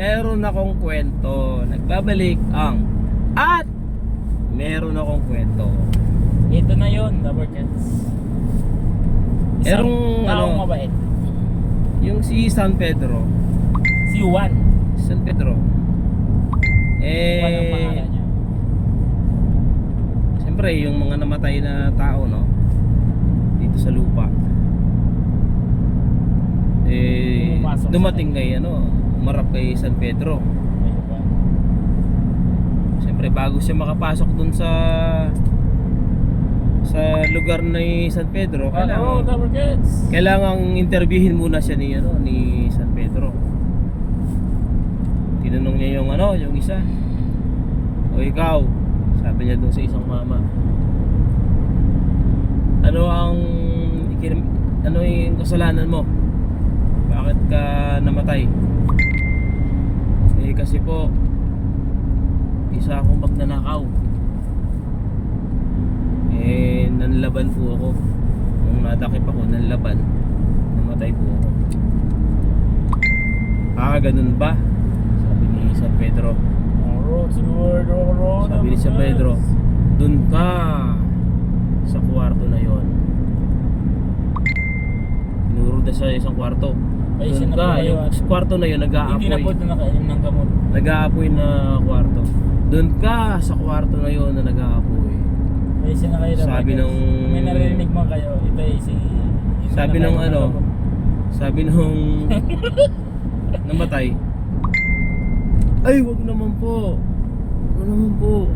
meron akong kwento. Nagbabalik ang at meron akong kwento. Ito na yun, Rubber Cats. Merong taong ano, mabait. yung si San Pedro. Si Juan. San Pedro. Juan ang pangalan niya. Siyempre yung mga namatay na tao, no, dito sa lupa, Pumapasok sa dumating kay ano, umarap kay San Pedro. Ayun ba? Siyempre bago siya makapasok dun sa lugar ni San Pedro, Hello, Rubber Cats. kailangang interviewin muna siya ni ano, ni San Pedro. Tinanong niya yung ano, yung isa. O ikaw, sabi niya doon sa isang mama, ano yung kasalanan mo? Bakit ka namatay? Kasi po, isa akong magnanakaw. Nanlaban po ako. Nung nadakip ako, nanlaban. Namatay po ako. Ganun ba? Sabi ni San Pedro. Sabi ni San Pedro, dun ka sa kwarto na yon. Tinuro na sa isang kwarto. Ay, Dun ka, yung kwarto na yun, Hindi na po nag-aapoy. ito nakainom ng gamot. Nag-aapoy na kwarto. Dun ka sa kwarto na yon na nag-aapoy. Ay, siya na kayo, Rubber Sabi Cats. nung May narinig mo kayo. Ito ay si... Sabi nung ano, sabi nung namatay, ay wag naman po. Wag naman po.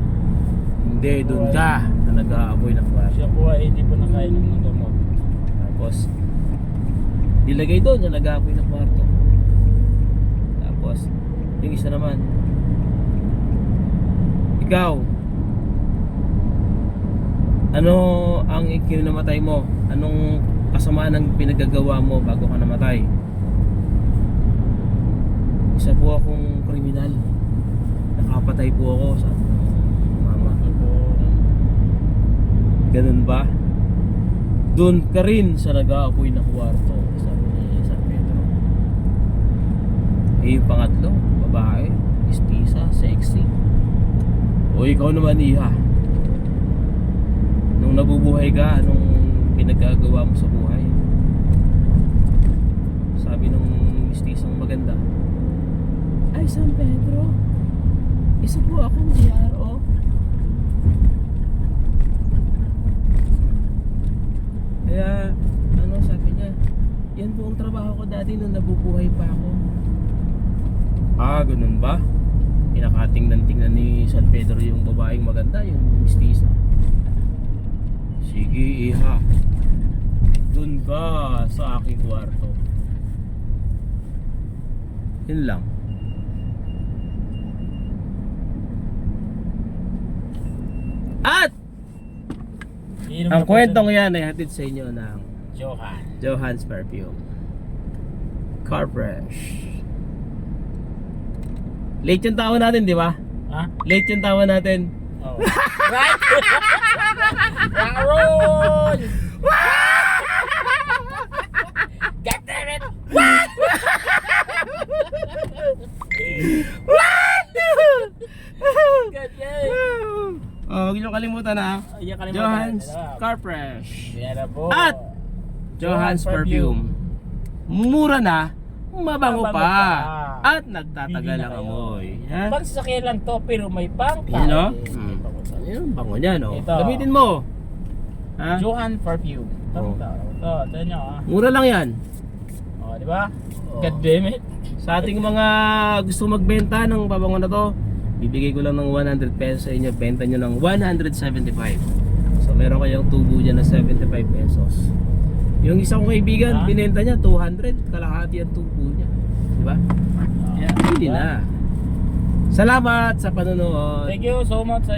Hindi, dun ka na nag-aapoy ng kwarto. Siya po ay hindi po nakainom ng gamot. Tapos dilagay doon na nag-aapoy ng kwarto. Tapos yung isa naman, ikaw, ano ang ikinamatay mo? Anong kasamaan ang pinagagawa mo bago ka namatay? Isa po akong kriminal. Nakapatay po ako sa mama. Ganun ba? Doon ka rin sa nag-aapoy na kwarto, sabi ni San Pedro. Yung pangatlo, babae, mestiza, sexy. O ikaw naman, iha, nung nabubuhay ka, anong pinagagawa mo sa buhay? Sabi nung mestisang maganda, ay San Pedro, isa po akong GRO. Kaya ano, sabi niya, yan po ang trabaho ko dati nung nabubuhay pa ako. Ganun ba? Pinakatingnan-tingnan ni San Pedro yung babaeng maganda, yung mestiza. Sige, iha, dun ka sa aking kwarto. Yun lang. At ang kwentong yan ay hatid sa inyo ng Johan's Perfume Car Fresh. Late yung tawa natin, di ba? Ha? Late yung tawa natin. Oh. Right? Rock and roll! God damn it! What? God damn it! Huwag niyo kalimutan ha. Johan's Car Fresh Yan po. at Johan's Perfume. Mura na, mabango pa, at nagtatagal ang amoy. Ha? Pang sasakyan lang to pero may pangka. Yun no? Yun, bango niya no? Ito. Gamitin mo. Ha? Johan Perfume. Oh. Ito nyo ah. Mura lang yan. Oh, di ba? Oh. God damn it. Sa ating mga gusto magbenta ng pabango na to, bibigay ko lang ng 100 pesos sa inyo. Benta nyo ng 175. So meron kayong tubo dyan na 75 pesos. Yung isang kaibigan, binenta niya 200. Kalahati ang tubo niya. Diba? Kaya hindi na. Salamat sa panonood. Thank you so much sa